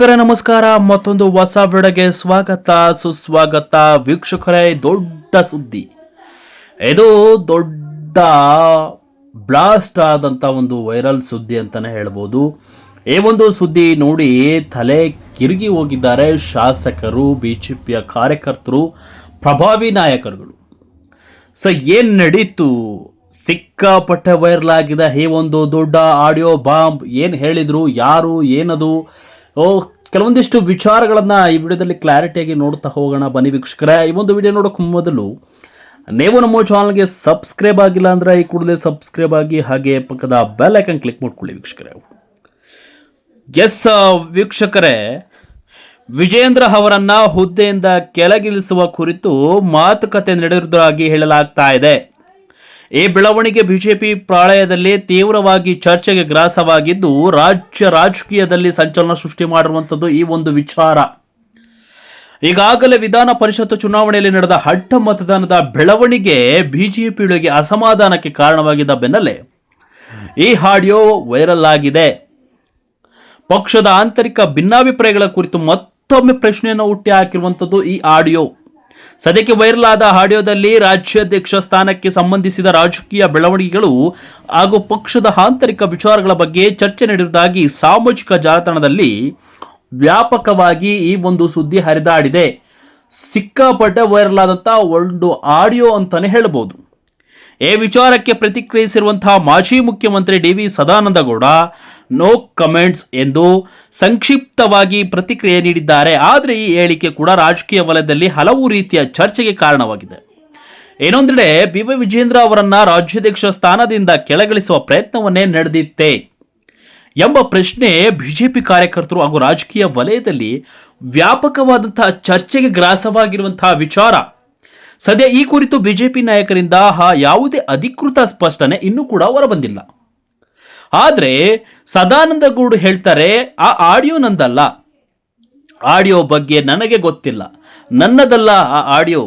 ನಮಸ್ಕಾರ. ಮತ್ತೊಂದು ಹೊಸ ವಿಡಿಯೋಗೆ ಸ್ವಾಗತ ಸುಸ್ವಾಗತ ವೀಕ್ಷಕರೇ. ದೊಡ್ಡ ಸುದ್ದಿ ಇದು, ದೊಡ್ಡ ಬ್ಲಾಸ್ಟ್ ಆದಂತ ಒಂದು ವೈರಲ್ ಸುದ್ದಿ ಅಂತಾನೆ ಹೇಳ್ಬೋದು. ಈ ಒಂದು ಸುದ್ದಿ ನೋಡಿ ತಲೆ ಕಿರುಗಿ ಹೋಗಿದ್ದಾರೆ ಶಾಸಕರು, ಬಿಜೆಪಿಯ ಕಾರ್ಯಕರ್ತರು, ಪ್ರಭಾವಿ ನಾಯಕರುಗಳು. ಸೊ ಏನ್ ನಡೀತು? ಸಿಕ್ಕಾಪಟ್ಟೆ ವೈರಲ್ ಆಗಿದೆ ಈ ಒಂದು ದೊಡ್ಡ ಆಡಿಯೋ ಬಾಂಬ್. ಏನು ಹೇಳಿದ್ರು, ಯಾರು, ಏನದು, ಕೆಲವೊಂದಿಷ್ಟು ವಿಚಾರಗಳನ್ನ ಈ ವಿಡಿಯೋದಲ್ಲಿ ಕ್ಲಾರಿಟಿಯಾಗಿ ನೋಡ್ತಾ ಹೋಗೋಣ ಬನ್ನಿ ವೀಕ್ಷಕರೇ. ಈ ಒಂದು ವಿಡಿಯೋ ನೋಡೋಕೆ ಮೊದಲು ನೀವು ನಮ್ಮ ಚಾನಲ್ಗೆ ಸಬ್ಸ್ಕ್ರೈಬ್ ಆಗಿಲ್ಲ ಅಂದ್ರೆ ಈ ಕೂಡಲೇ ಸಬ್ಸ್ಕ್ರೈಬ್ ಆಗಿ, ಹಾಗೆ ಪಕ್ಕದ ಬೆಲ್ ಐಕನ್ ಕ್ಲಿಕ್ ಮಾಡ್ಕೊಳ್ಳಿ ವೀಕ್ಷಕರೇ. ಎಸ್ ವೀಕ್ಷಕರೇ, ವಿಜೇಂದ್ರ ಅವರನ್ನ ಹುದ್ದೆಯಿಂದ ಕೆಳಗಿಳಿಸುವ ಕುರಿತು ಮಾತುಕತೆ ನಡೆದಿರುವುದಾಗಿ ಹೇಳಲಾಗ್ತಾ ಇದೆ. ಈ ಬೆಳವಣಿಗೆ ಬಿಜೆಪಿ ಪಾಳೆಯದಲ್ಲಿ ತೀವ್ರವಾಗಿ ಚರ್ಚೆಗೆ ಗ್ರಾಸವಾಗಿದ್ದು, ರಾಜ್ಯ ರಾಜಕೀಯದಲ್ಲಿ ಸಂಚಲನ ಸೃಷ್ಟಿ ಮಾಡಿರುವಂಥದ್ದು ಈ ಒಂದು ವಿಚಾರ. ಈಗಾಗಲೇ ವಿಧಾನ ಪರಿಷತ್ ಚುನಾವಣೆಯಲ್ಲಿ ನಡೆದ ಹಠ ಮತದಾನದ ಬೆಳವಣಿಗೆ ಬಿಜೆಪಿಯೊಳಗೆ ಅಸಮಾಧಾನಕ್ಕೆ ಕಾರಣವಾಗಿದ್ದ ಬೆನ್ನಲ್ಲೇ ಈ ಆಡಿಯೋ ವೈರಲ್ ಆಗಿದೆ. ಪಕ್ಷದ ಆಂತರಿಕ ಭಿನ್ನಾಭಿಪ್ರಾಯಗಳ ಕುರಿತು ಮತ್ತೊಮ್ಮೆ ಪ್ರಶ್ನೆಯನ್ನು ಹುಟ್ಟಿ ಹಾಕಿರುವಂಥದ್ದು ಈ ಆಡಿಯೋ. ಸದ್ಯಕ್ಕೆ ವೈರಲ್ ಆದ ಆಡಿಯೋದಲ್ಲಿ ರಾಜ್ಯಾಧ್ಯಕ್ಷ ಸ್ಥಾನಕ್ಕೆ ಸಂಬಂಧಿಸಿದ ರಾಜಕೀಯ ಬೆಳವಣಿಗೆಗಳು ಹಾಗೂ ಪಕ್ಷದ ಆಂತರಿಕ ವಿಚಾರಗಳ ಬಗ್ಗೆ ಚರ್ಚೆ ನಡೆದಿರುವುದಾಗಿ ಸಾಮಾಜಿಕ ಜಾಲತಾಣದಲ್ಲಿ ವ್ಯಾಪಕವಾಗಿ ಈ ಒಂದು ಸುದ್ದಿ ಹರಿದಾಡಿದೆ. ಸಿಕ್ಕಾಪಟ್ಟೆ ವೈರಲ್ ಆದಂಥ ಒಂದು ಆಡಿಯೋ ಅಂತಾನೆ ಹೇಳಬಹುದು. ಈ ವಿಚಾರಕ್ಕೆ ಪ್ರತಿಕ್ರಿಯಿಸಿರುವಂತಹ ಮಾಜಿ ಮುಖ್ಯಮಂತ್ರಿ ಡಿ.ವಿ. ಸದಾನಂದಗೌಡ ನೋ ಕಮೆಂಟ್ಸ್ ಎಂದು ಸಂಕ್ಷಿಪ್ತವಾಗಿ ಪ್ರತಿಕ್ರಿಯೆ ನೀಡಿದ್ದಾರೆ. ಆದರೆ ಈ ಹೇಳಿಕೆ ಕೂಡ ರಾಜಕೀಯ ವಲಯದಲ್ಲಿ ಹಲವು ರೀತಿಯ ಚರ್ಚೆಗೆ ಕಾರಣವಾಗಿದೆ. ಇನ್ನೊಂದೆಡೆ ಬಿ.ವೈ. ವಿಜೇಂದ್ರ ಅವರನ್ನ ರಾಜ್ಯಾಧ್ಯಕ್ಷ ಸ್ಥಾನದಿಂದ ಕೆಳಗಿಳಿಸುವ ಪ್ರಯತ್ನವನ್ನೇ ನಡೆದಿತ್ತೆ ಎಂಬ ಪ್ರಶ್ನೆ ಬಿಜೆಪಿ ಕಾರ್ಯಕರ್ತರು ಹಾಗೂ ರಾಜಕೀಯ ವಲಯದಲ್ಲಿ ವ್ಯಾಪಕವಾದಂತಹ ಚರ್ಚೆಗೆ ಗ್ರಾಸವಾಗಿರುವಂತಹ ವಿಚಾರ. ಸದ್ಯ ಈ ಕುರಿತು ಬಿಜೆಪಿ ನಾಯಕರಿಂದ ಯಾವುದೇ ಅಧಿಕೃತ ಸ್ಪಷ್ಟನೆ ಇನ್ನೂ ಕೂಡ ಹೊರಬಂದಿಲ್ಲ. ಆದರೆ ಸದಾನಂದಗೌಡ ಹೇಳ್ತಾರೆ, ಆ ಆಡಿಯೋ ನಂದಲ್ಲ, ಆಡಿಯೋ ಬಗ್ಗೆ ನನಗೆ ಗೊತ್ತಿಲ್ಲ, ನನ್ನದಲ್ಲ ಆ ಆಡಿಯೋ,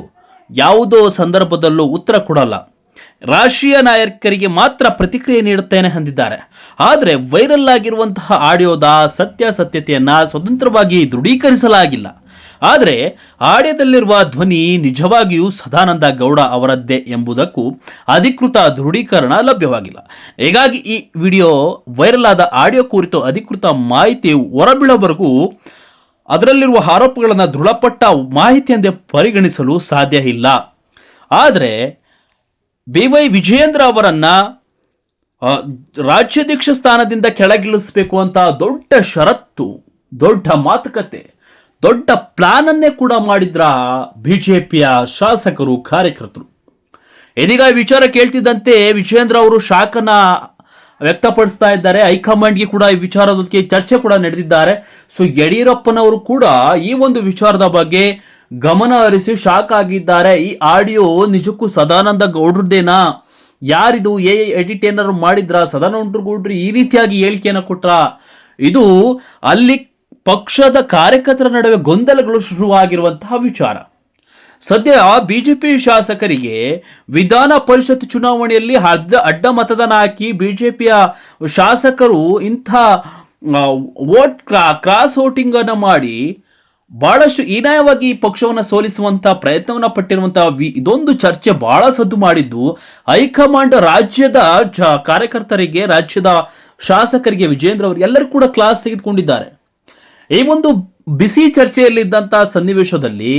ಯಾವುದೋ ಸಂದರ್ಭದಲ್ಲೂ ಉತ್ತರ ಕೊಡಲ್ಲ, ರಾಷ್ಟ್ರೀಯ ನಾಯಕರಿಗೆ ಮಾತ್ರ ಪ್ರತಿಕ್ರಿಯೆ ನೀಡುತ್ತೇನೆ ಅಂದಿದ್ದಾರೆ. ಆದರೆ ವೈರಲ್ ಆಗಿರುವಂತಹ ಆಡಿಯೋದ ಸತ್ಯಾಸತ್ಯತೆಯನ್ನ ಸ್ವತಂತ್ರವಾಗಿ ದೃಢೀಕರಿಸಲಾಗಿಲ್ಲ. ಆದರೆ ಆಡಿಯೋದಲ್ಲಿರುವ ಧ್ವನಿ ನಿಜವಾಗಿಯೂ ಸದಾನಂದ ಗೌಡ ಅವರದ್ದೇ ಎಂಬುದಕ್ಕೂ ಅಧಿಕೃತ ದೃಢೀಕರಣ ಲಭ್ಯವಾಗಿಲ್ಲ. ಹೀಗಾಗಿ ಈ ವಿಡಿಯೋ ವೈರಲ್ ಆದ ಆಡಿಯೋ ಕುರಿತು ಅಧಿಕೃತ ಮಾಹಿತಿ ಹೊರಬೀಳೋವರೆಗೂ ಅದರಲ್ಲಿರುವ ಆರೋಪಗಳನ್ನು ದೃಢಪಟ್ಟ ಮಾಹಿತಿ ಎಂದೇ ಪರಿಗಣಿಸಲು ಸಾಧ್ಯ ಇಲ್ಲ. ಆದರೆ ಬಿ.ವೈ. ವಿಜೇಂದ್ರ ಅವರನ್ನ ರಾಜ್ಯಾಧ್ಯಕ್ಷ ಸ್ಥಾನದಿಂದ ಕೆಳಗಿಳಿಸಬೇಕು ಅಂತ ದೊಡ್ಡ ಷರತ್ತು, ದೊಡ್ಡ ಮಾತುಕತೆ, ದೊಡ್ಡ ಪ್ಲಾನ್ ಅನ್ನೇ ಕೂಡ ಮಾಡಿದ್ರ ಬಿಜೆಪಿಯ ಶಾಸಕರು, ಕಾರ್ಯಕರ್ತರು. ಇದೀಗ ವಿಚಾರ ಕೇಳ್ತಿದ್ದಂತೆ ವಿಜೇಂದ್ರ ಅವರು ಶಾಕನ ವ್ಯಕ್ತಪಡಿಸ್ತಾ ಇದ್ದಾರೆ. ಹೈಕಮಾಂಡ್ಗೆ ಕೂಡ ಈ ವಿಚಾರದ ಬಗ್ಗೆ ಚರ್ಚೆ ಕೂಡ ನಡೆದಿದ್ದಾರೆ. ಸೊ ಯಡಿಯೂರಪ್ಪನವರು ಕೂಡ ಈ ಒಂದು ವಿಚಾರದ ಬಗ್ಗೆ ಗಮನ ಹರಿಸಿ ಶಾಕ್ ಆಗಿದ್ದಾರೆ. ಈ ಆಡಿಯೋ ನಿಜಕ್ಕೂ ಸದಾನಂದ ಗೌಡ್ರದ್ದೇನಾ, ಯಾರಿದು, ಎಡಿಟ್ ಏನಾದ್ರು ಮಾಡಿದ್ರ, ಸದಾನಂದ ಗೌಡ್ರು ಈ ರೀತಿಯಾಗಿ ಹೇಳಿಕೆಯನ್ನು ಕೊಟ್ರ? ಇದು ಅಲ್ಲಿ ಪಕ್ಷದ ಕಾರ್ಯಕರ್ತರ ನಡುವೆ ಗೊಂದಲಗಳು ಶುರುವಾಗಿರುವಂತಹ ವಿಚಾರ. ಸದ್ಯ ಬಿಜೆಪಿ ಶಾಸಕರಿಗೆ ವಿಧಾನ ಪರಿಷತ್ ಚುನಾವಣೆಯಲ್ಲಿ ಅಡ್ಡ ಮತದಾನ ಹಾಕಿ ಬಿಜೆಪಿಯ ಶಾಸಕರು ಇಂಥ ಕ್ರಾಸ್ ವೋಟಿಂಗ್ ಅನ್ನು ಮಾಡಿ ಬಹಳಷ್ಟು ಹೀನಾಯವಾಗಿ ಪಕ್ಷವನ್ನು ಸೋಲಿಸುವಂತಹ ಪ್ರಯತ್ನವನ್ನು ಪಟ್ಟಿರುವಂತಹ ಇದೊಂದು ಚರ್ಚೆ ಬಹಳ ಸದ್ದು ಮಾಡಿದ್ದು ಹೈಕಮಾಂಡ್ ರಾಜ್ಯದ ಕಾರ್ಯಕರ್ತರಿಗೆ, ರಾಜ್ಯದ ಶಾಸಕರಿಗೆ, ವಿಜೇಂದ್ರ ಅವರು ಎಲ್ಲರೂ ಕೂಡ ಕ್ಲಾಸ್ ತೆಗೆದುಕೊಂಡಿದ್ದಾರೆ. ಈ ಒಂದು ಬಿಸಿ ಚರ್ಚೆಯಲ್ಲಿದ್ದಂತಹ ಸನ್ನಿವೇಶದಲ್ಲಿ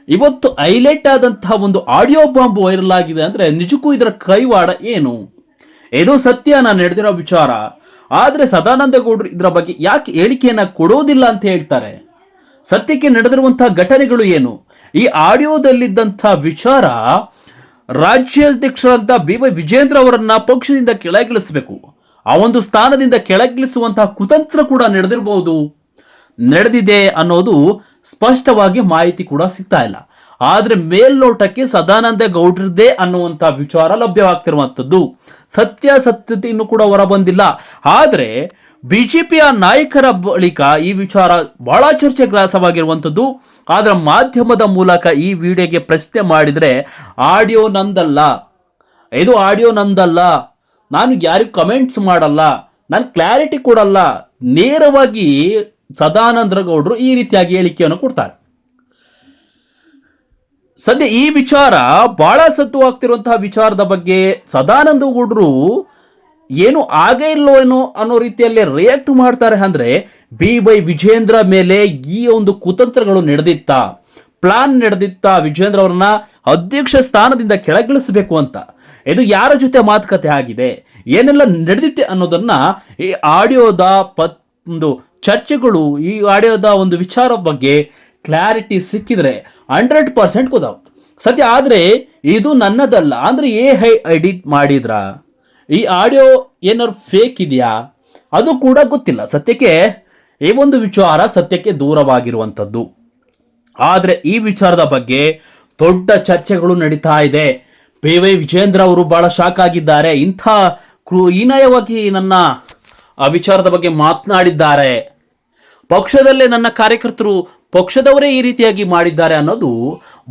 ಇವತ್ತು ಹೈಲೈಟ್ ಆದಂತಹ ಒಂದು ಆಡಿಯೋ ಬಾಂಬ್ ವೈರಲ್ ಆಗಿದೆ. ಅಂದ್ರೆ ನಿಜಕ್ಕೂ ಇದರ ಕೈವಾಡ ಏನು? ಇದು ಸತ್ಯ, ನಾನು ನಡೆದಿರೋ ವಿಚಾರ. ಆದ್ರೆ ಸದಾನಂದ ಗೌಡರು ಇದರ ಬಗ್ಗೆ ಯಾಕೆ ಹೇಳಿಕೆಯನ್ನ ಕೊಡೋದಿಲ್ಲ ಅಂತ ಹೇಳ್ತಾರೆ? ಸತ್ಯಕ್ಕೆ ನಡೆದಿರುವಂತಹ ಘಟನೆಗಳು ಏನು? ಈ ಆಡಿಯೋದಲ್ಲಿದ್ದಂತಹ ವಿಚಾರ ರಾಜ್ಯಾಧ್ಯಕ್ಷರಂತ ಬಿ.ವೈ. ವಿಜೇಂದ್ರ ಅವರನ್ನ ಪಕ್ಷದಿಂದ ಕೆಳಗಿಳಿಸಬೇಕು, ಆ ಒಂದು ಸ್ಥಾನದಿಂದ ಕೆಳಗಿಳಿಸುವಂತಹ ಕುತಂತ್ರ ಕೂಡ ನಡೆದಿದೆ ಅನ್ನೋದು ಸ್ಪಷ್ಟವಾಗಿ ಮಾಹಿತಿ ಕೂಡ ಸಿಗ್ತಾ ಇಲ್ಲ. ಆದ್ರೆ ಮೇಲ್ನೋಟಕ್ಕೆ ಸದಾನಂದ ಗೌಡ್ರದ್ದೇ ಅನ್ನುವಂಥ ವಿಚಾರ ಲಭ್ಯವಾಗ್ತಿರುವಂಥದ್ದು. ಸತ್ಯಾಸತ್ಯತೆ ಇನ್ನೂ ಕೂಡ ಹೊರಬಂದಿಲ್ಲ. ಆದ್ರೆ ಬಿಜೆಪಿಯ ನಾಯಕರ ಬಳಿಕ ಈ ವಿಚಾರ ಬಹಳ ಚರ್ಚೆ ಗ್ರಾಸವಾಗಿರುವಂಥದ್ದು. ಆದ್ರೆ ಮಾಧ್ಯಮದ ಮೂಲಕ ಈ ವಿಡಿಯೋಗೆ ಪ್ರಶ್ನೆ ಮಾಡಿದ್ರೆ ಆಡಿಯೋ ನಂದಲ್ಲ, ಇದು ಆಡಿಯೋ ನಂದಲ್ಲ, ನಾನು ಯಾರಿಗೂ ಕಮೆಂಟ್ಸ್ ಮಾಡಲ್ಲ, ನಾನು ಕ್ಲಾರಿಟಿ ಕೊಡಲ್ಲ, ನೇರವಾಗಿ ಸದಾನಂದ ಗೌಡರು ಈ ರೀತಿಯಾಗಿ ಹೇಳಿಕೆಯನ್ನು ಕೊಡ್ತಾರೆ. ಸದ್ಯ ಈ ವಿಚಾರ ಬಹಳ ಸತ್ತು ಆಗ್ತಿರುವಂತಹ ವಿಚಾರದ ಬಗ್ಗೆ ಸದಾನಂದ ಗೌಡರು ಏನು ಆಗೇ ಇಲ್ಲೋ ಏನೋ ಅನ್ನೋ ರೀತಿಯಲ್ಲಿ ರಿಯಾಕ್ಟ್ ಮಾಡ್ತಾರೆ. ಅಂದ್ರೆ ಬಿ.ವೈ. ವಿಜೇಂದ್ರ ಮೇಲೆ ಈ ಒಂದು ಕುತಂತ್ರಗಳು ನಡೆದಿತ್ತ, ಪ್ಲಾನ್ ನಡೆದಿತ್ತ ವಿಜೇಂದ್ರ ಅವರನ್ನ ಅಧ್ಯಕ್ಷ ಸ್ಥಾನದಿಂದ ಕೆಳಗಿಳಿಸಬೇಕು ಅಂತ. ಇದು ಯಾರ ಜೊತೆ ಮಾತುಕತೆ ಆಗಿದೆ, ಏನೆಲ್ಲ ನಡೆದಿತ್ತೆ ಅನ್ನೋದನ್ನ ಈ ಆಡಿಯೋದ ಒಂದು ಚರ್ಚೆಗಳು, ಈ ಆಡಿಯೋದ ಒಂದು ವಿಚಾರದ ಬಗ್ಗೆ ಕ್ಲಾರಿಟಿ ಸಿಕ್ಕಿದ್ರೆ 100% ಗೊತ್ತಾಗುತ್ತೆ ಸದ್ಯ. ಆದರೆ ಇದು ನನ್ನದಲ್ಲ ಅಂದ್ರೆ ಎಡಿಟ್ ಮಾಡಿದ್ರ, ಈ ಆಡಿಯೋ ಏನಾದ್ರು ಫೇಕ್ ಇದೆಯಾ ಅದು ಕೂಡ ಗೊತ್ತಿಲ್ಲ. ಸತ್ಯಕ್ಕೆ ಈ ಒಂದು ವಿಚಾರ ಸತ್ಯಕ್ಕೆ ದೂರವಾಗಿರುವಂಥದ್ದು. ಆದರೆ ಈ ವಿಚಾರದ ಬಗ್ಗೆ ದೊಡ್ಡ ಚರ್ಚೆಗಳು ನಡೀತಾ ಇದೆ. ಬಿ.ವೈ. ವಿಜೇಂದ್ರ ಅವರು ಬಹಳ ಶಾಕ್ ಆಗಿದ್ದಾರೆ. ಇಂಥ ಹೀನಾಯವಾಗಿ ನನ್ನ ಆ ವಿಚಾರದ ಬಗ್ಗೆ ಮಾತನಾಡಿದ್ದಾರೆ, ಪಕ್ಷದಲ್ಲೇ ನನ್ನ ಕಾರ್ಯಕರ್ತರು ಪಕ್ಷದವರೇ ಈ ರೀತಿಯಾಗಿ ಮಾಡಿದ್ದಾರೆ ಅನ್ನೋದು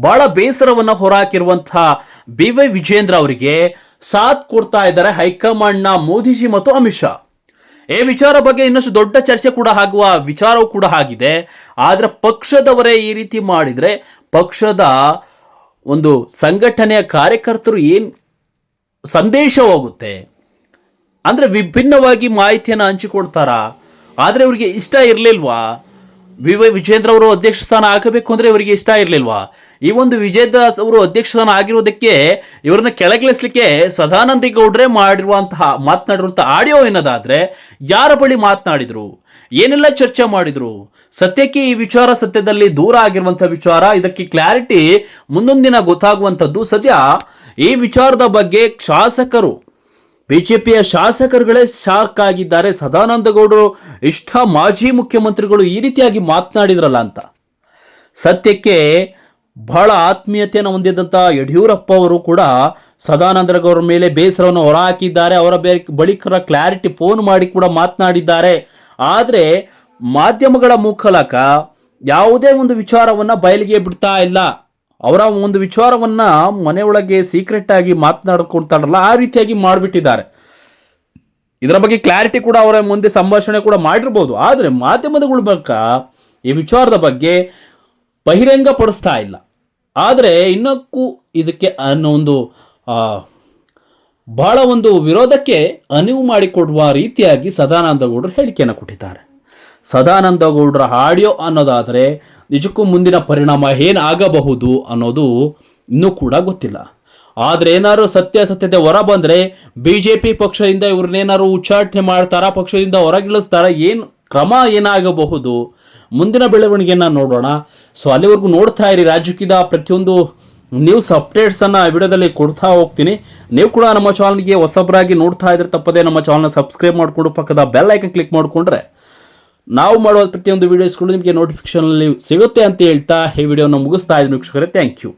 ಬಹಳ ಬೇಸರವನ್ನು ಹೊರಹಾಕಿರುವಂತಹ ಬಿ.ವೈ. ವಿಜೇಂದ್ರ ಅವರಿಗೆ ಸಾಥ್ ಕೊಡ್ತಾ ಇದ್ದಾರೆ ಹೈಕಮಾಂಡ್ನ ಮೋದಿಜಿ ಮತ್ತು ಅಮಿತ್ ಶಾ. ಈ ವಿಚಾರ ಬಗ್ಗೆ ಇನ್ನಷ್ಟು ದೊಡ್ಡ ಚರ್ಚೆ ಕೂಡ ಆಗುವ ವಿಚಾರವೂ ಕೂಡ ಆಗಿದೆ. ಆದ್ರೆ ಪಕ್ಷದವರೇ ಈ ರೀತಿ ಮಾಡಿದ್ರೆ ಪಕ್ಷದ ಒಂದು ಸಂಘಟನೆಯ ಕಾರ್ಯಕರ್ತರು ಏನ್ ಸಂದೇಶ ಹೋಗುತ್ತೆ ಅಂದ್ರೆ ವಿಭಿನ್ನವಾಗಿ ಮಾಹಿತಿಯನ್ನು ಹಂಚಿಕೊಡ್ತಾರ. ಆದ್ರೆ ಇವರಿಗೆ ಇಷ್ಟ ಇರಲಿಲ್ವಾ ಬಿ.ವೈ. ವಿಜೇಂದ್ರ ಅವರು ಅಧ್ಯಕ್ಷ ಸ್ಥಾನ ಆಗಬೇಕು ಅಂದ್ರೆ ಇವರಿಗೆ ಇಷ್ಟ ಇರಲಿಲ್ವಾ? ಈ ಒಂದು ವಿಜೇಂದ್ರ ಅವರು ಅಧ್ಯಕ್ಷ ಸ್ಥಾನ ಆಗಿರೋದಕ್ಕೆ ಇವರನ್ನ ಕೆಳಗಿಳಿಸ್ಲಿಕ್ಕೆ ಸದಾನಂದ ಗೌಡ್ರೆ ಮಾತನಾಡಿರುವಂತಹ ಆಡಿಯೋ ಏನದಾದ್ರೆ ಯಾರ ಬಳಿ ಮಾತನಾಡಿದ್ರು, ಏನೆಲ್ಲ ಚರ್ಚೆ ಮಾಡಿದ್ರು? ಸತ್ಯಕ್ಕೆ ಈ ವಿಚಾರ ಸತ್ಯದಲ್ಲಿ ದೂರ ಆಗಿರುವಂತಹ ವಿಚಾರ. ಇದಕ್ಕೆ ಕ್ಲಾರಿಟಿ ಮುಂದೊಂದು ದಿನ ಗೊತ್ತಾಗುವಂಥದ್ದು. ಸದ್ಯ ಈ ವಿಚಾರದ ಬಗ್ಗೆ ಶಾಸಕರು, ಬಿಜೆಪಿಯ ಶಾಸಕರುಗಳೇ ಶಾಕ್ ಆಗಿದ್ದಾರೆ. ಸದಾನಂದ ಗೌಡರು ಇಷ್ಟ ಮಾಜಿ ಮುಖ್ಯಮಂತ್ರಿಗಳು ಈ ರೀತಿಯಾಗಿ ಮಾತನಾಡಿದ್ರಲ್ಲ ಅಂತ. ಸತ್ಯಕ್ಕೆ ಬಹಳ ಆತ್ಮೀಯತೆಯನ್ನು ಹೊಂದಿದಂಥ ಯಡಿಯೂರಪ್ಪ ಅವರು ಕೂಡ ಸದಾನಂದ ಗೌಡರ ಮೇಲೆ ಬೇಸರವನ್ನು ಹೊರಹಾಕಿದ್ದಾರೆ. ಅವರ ಬಳಿಕ ಕ್ಲಾರಿಟಿ ಫೋನ್ ಮಾಡಿ ಕೂಡ ಮಾತನಾಡಿದ್ದಾರೆ. ಆದರೆ ಮಾಧ್ಯಮಗಳ ಮೂಲಕ ಯಾವುದೇ ಒಂದು ವಿಚಾರವನ್ನ ಬಯಲಿಗೆ ಬಿಡ್ತಾ ಇಲ್ಲ. ಅವರ ಒಂದು ವಿಚಾರವನ್ನ ಮನೆಯೊಳಗೆ ಸೀಕ್ರೆಟ್ ಆಗಿ ಮಾತನಾಡ್ಕೊಳ್ತಾರಲ್ಲ ಆ ರೀತಿಯಾಗಿ ಮಾಡಿಬಿಟ್ಟಿದ್ದಾರೆ. ಇದರ ಬಗ್ಗೆ ಕ್ಲಾರಿಟಿ ಕೂಡ ಅವರ ಮುಂದೆ ಸಂಭಾಷಣೆ ಕೂಡ ಮಾಡಿರ್ಬೋದು. ಆದರೆ ಮಾಧ್ಯಮಗಳ ಮೂಲಕ ಈ ವಿಚಾರದ ಬಗ್ಗೆ ಬಹಿರಂಗ ಪಡಿಸ್ತಾ ಇಲ್ಲ. ಆದರೆ ಇನ್ನಕ್ಕೂ ಇದಕ್ಕೆ ಅನ್ನೋ ಒಂದು ಬಹಳ ಒಂದು ವಿರೋಧಕ್ಕೆ ಅನುವು ಮಾಡಿಕೊಡುವ ರೀತಿಯಾಗಿ ಸದಾನಂದ ಗೌಡರು ಹೇಳಿಕೆಯನ್ನು ಕೊಟ್ಟಿದ್ದಾರೆ. ಸದಾನಂದ ಗೌಡರ ಆಡಿಯೋ ಅನ್ನೋದಾದರೆ ನಿಜಕ್ಕೂ ಮುಂದಿನ ಪರಿಣಾಮ ಏನಾಗಬಹುದು ಅನ್ನೋದು ಇನ್ನೂ ಕೂಡ ಗೊತ್ತಿಲ್ಲ. ಆದರೆ ಏನಾದ್ರು ಸತ್ಯತೆ ಹೊರ ಬಂದರೆ ಬಿಜೆಪಿ ಪಕ್ಷದಿಂದ ಇವ್ರನ್ನೇನಾದ್ರು ಉಚ್ಚಾಟನೆ ಮಾಡ್ತಾರಾ, ಪಕ್ಷದಿಂದ ಹೊರಗಿಳಿಸ್ತಾರ, ಏನು ಕ್ರಮ ಏನಾಗಬಹುದು ಮುಂದಿನ ಬೆಳವಣಿಗೆಯನ್ನು ನೋಡೋಣ. ಸೊ ಅಲ್ಲಿವರೆಗೂ ನೋಡ್ತಾ ಇರಿ. ರಾಜಕೀಯದ ಪ್ರತಿಯೊಂದು ನ್ಯೂಸ್ ಅಪ್ಡೇಟ್ಸನ್ನು ವಿಡಿಯೋದಲ್ಲಿ ಕೊಡ್ತಾ ಹೋಗ್ತೀನಿ. ನೀವು ಕೂಡ ನಮ್ಮ ಚಾನಲ್ಗೆ ಹೊಸಬರಾಗಿ ನೋಡ್ತಾ ಇದ್ರೆ ತಪ್ಪದೇ ನಮ್ಮ ಚಾನಲ್ನ ಸಬ್ಸ್ಕ್ರೈಬ್ ಮಾಡಿಕೊಂಡು ಪಕ್ಕದ ಬೆಲ್ ಐಕನ್ ಕ್ಲಿಕ್ ಮಾಡಿಕೊಂಡ್ರೆ ನಾವು ಮಾಡುವ ಪ್ರತಿಯೊಂದು ವೀಡಿಯೋಸ್ಗಳು ನಿಮಗೆ ನೋಟಿಫಿಕೇಶನಲ್ಲಿ ಸಿಗುತ್ತೆ ಅಂತ ಹೇಳ್ತಾ ಈ ವಿಡಿಯೋನ ಮುಗಿಸ್ತಾ ಇದ್ದೀನಿ ವೀಕ್ಷಕರೇ. Thank you.